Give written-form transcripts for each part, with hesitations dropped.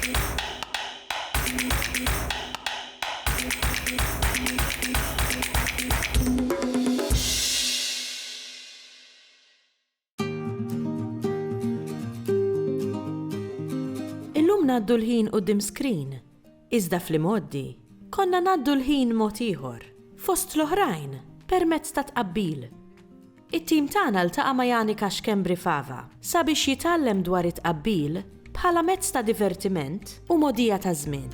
Illum ngħaddu l-ħin quddiem screen, iżda fl-imoddi konna ngħaddu l-ħin mod ieħor, fost l-oħrajn permezz ta' tqabbil. It-tim tagħna ltaqa' ma' Janika Xkembri Fava sabiex jitgħallem dwar it-tqabbil bħala mezz ta' divertiment u mogħdija ta' żmien.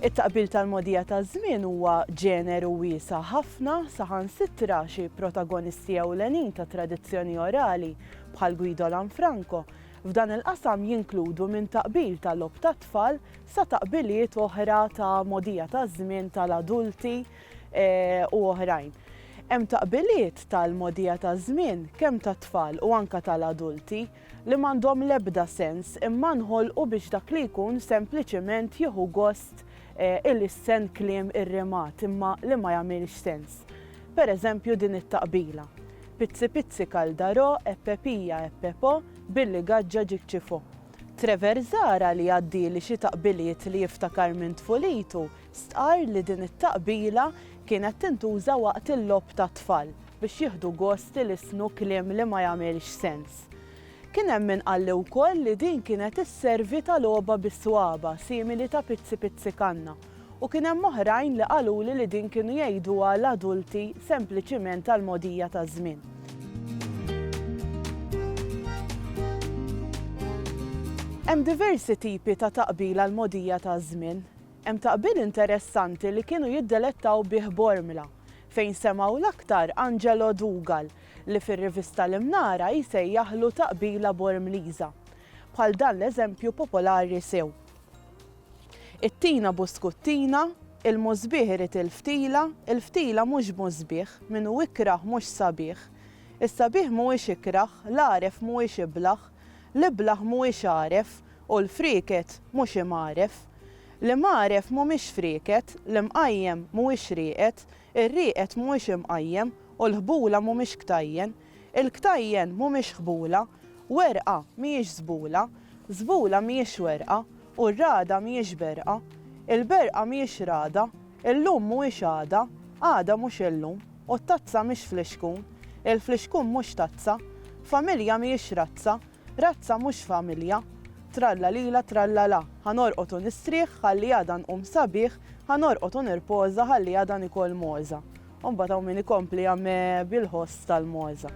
It-taqbil tal-mogħdija ta' żmien huwa ġeneru wiesa' ħafna saħansitra xi protagonisti ewlenin ta' tradizzjoni orali bħal Guido Lanfranco f'dan il-qasam jinkludu minn taqbil tal-logħob tat-tfal sa taqbiliet oħra ta' mogħdija ta' żmien tal-adulti u oħrajn. Hemm taqbiliet tal-mogħdija ta' żmien kemm tat-tfal u anke tal-adulti li m'għandhom l-ebda sens imma nħolqu biex dak li jkun sempliċement jieħu gost il-sen kliem irrimat imma li ma jagħmilx sens. Pereżempju din it-taqbila. Pizzi pizzi kaldaro, eppepija eppepo, billi gaġġa ġikċifo. Trevor Zara li għaddili xi taqbiliet li jiftakar minn tfulitu, stqar li din it-taqbila kienet tintuża waqt il-logħob tat-tfal biex jieħdu gost il-isnu kliem li ma jagħmilx sens. Kien hemm min qalli wkoll li din kienet isservi ta' logħba bis-swaba simili ta' pizzi pizzi kanna. U kien hemm oħrajn li qaluli li din kienu jgħiduha l-adulti sempliċiment għall-mogħdija ta' żmien. Hemm diversi tipi ta' taqbil għall-mogħdija ta' żmien. Hemm taqbil interessanti li kienu jiddelettaw bih Bormla, fejn semgħu l-aktar Angelo Dougal li fir-rivista l-Imnara jsejjaħlu taqbila Bormliża. Bħal dan l-eżempju popolari sew. It-tina buskuttina, il-mużbieħ irid il-ftila, il-ftila mhux mużbieħ, minnu ikraħ mhux sabiħ. Is-sabiħ mhuwiex ikraħ, l-għaref mhuwiex iblaħ, l-iblaħ mhuwiex għaref u l-friket mhux imaref. L-imaref mhumiex friket, l-imqajjem mhuwiex rieqet, ir-rieqet mhuwiex imqajjem u l-ħbula mhumiex ktajjen, il-ktajjen mhumiex ħbula, werqa mhijiex żbula, żbula mhijiex werqa, u r-rada mhijiex berqa, il-berqa mhijiex rada, il-lum mhuwiex għada, għada mhux illum, u t-tazza mhix fliexkun, il-fliexkun mhux tazza, familja mhijiex razza, razza mhux familja, tralla lila tralla la, ħanorqotu nistrieħ ħalli għada nqum sabiħ, ħanorqotu nirpoża ħalli għada nikol moża. Mbagħad hawn min ikompli għamme bil-ħoss tal-moża.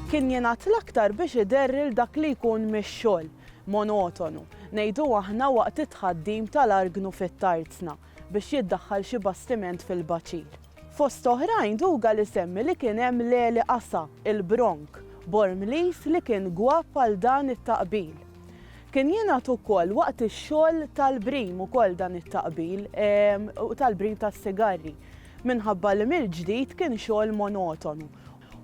Kien jingħad l-aktar biex iderril dak li jkun mix-xogħol monotonu. Ngħidu aħna waqt it-tħaddim tal-argnu fit-tarzna biex jiddaħħal xi bastiment fil-baċir. Fost oħrajn Dougal isemmi li kien hemm Leli Qasa, il-Bronk, Bormlis li kien gwab għal dan it-taqbil. Kien jingħad ukoll waqt ix-xogħol tal-brim ukoll dan it-taqbil u tal-brim tas-sigarri minħabba li mill-ġdid kien xogħol monotonu.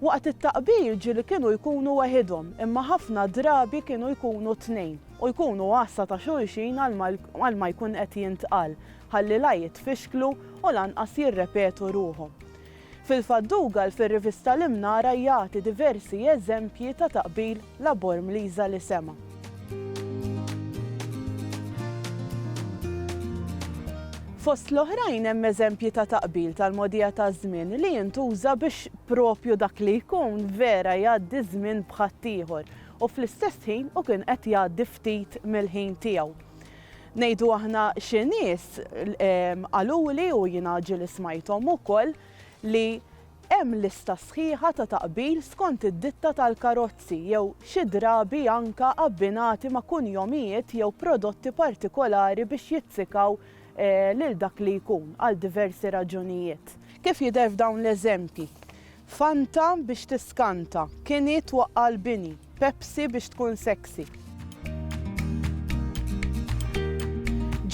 Waqt it-taqbil ġieli kienu jkunu waħedhom imma ħafna drabi kienu jkunu tnejn u jkunu għassa ta' xulxin għal ma jkun qed jintqal ħalli la jitfixklu u lanqas jirrepetu ruhom. Fil-fatt Dougal fir-rivista l-Imnara jagħti diversi eżempji ta' taqbil la Bormliża li sema'. Fost l-oħrajn hemm eżempji ta' taqbil tal-mogħdija ta' żmien li jintuża biex propju dak li jkun vera jgħaddi żmien b'ħadd ieħor u fl-istess ħin u kien qed jgħaddi ftit mill-ħin tiegħu. Ngħidu aħna xi nies qaluli u jiena ġieli smajthom ukoll li hemm lista sħiħa ta' taqbil skont id-ditta tal-karozzi jew xi drabi anke abbinati ma' kunjomijiet jew prodotti partikolari biex jizzikaw lil dak li jkun għal diversi raġunijiet. Kif jidher f'dawn l-eżempji? Fanta biex tiskanta, Kini twaqqa l-bini, Pepsi biex tkun seksi.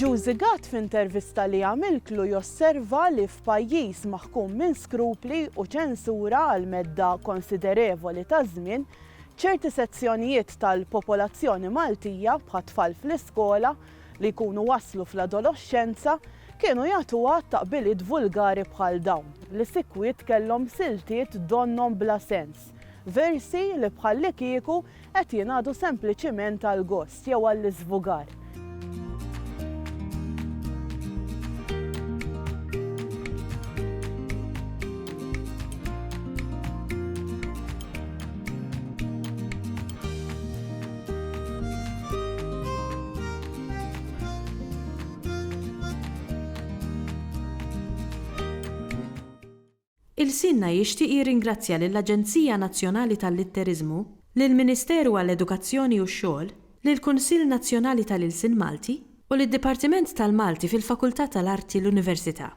Ġużigat f'intervista li għamiltlu josserva li f'pajjiż maħkum minn skrupli u ċensura għal medda konsiderevoli ta' żmien, ċerti sezzjonijiet tal-popolazzjoni Maltija bħat-tfal fl-iskola li jkunu waslu fl-adolescenza kienu jagħtuha taqbiliet vulgari bħal dawn li sikwiet kellhom siltiet donnom bla sens versi li bħalli kieku qed jingħadu sempliċiment għall-gost jew għall-iżvugar. Il-Sinna jixtieq jirringrazzja lill-Aġenzija Nazzjonali tal-Litterizmu, lill-Ministeru għall-Edukazzjoni u x-Xogħol, lill-Kunsill Nazzjonali tal-Ilsien Malti u lid-Dipartiment tal-Malti fil-Fakultà tal-Arti l-Università.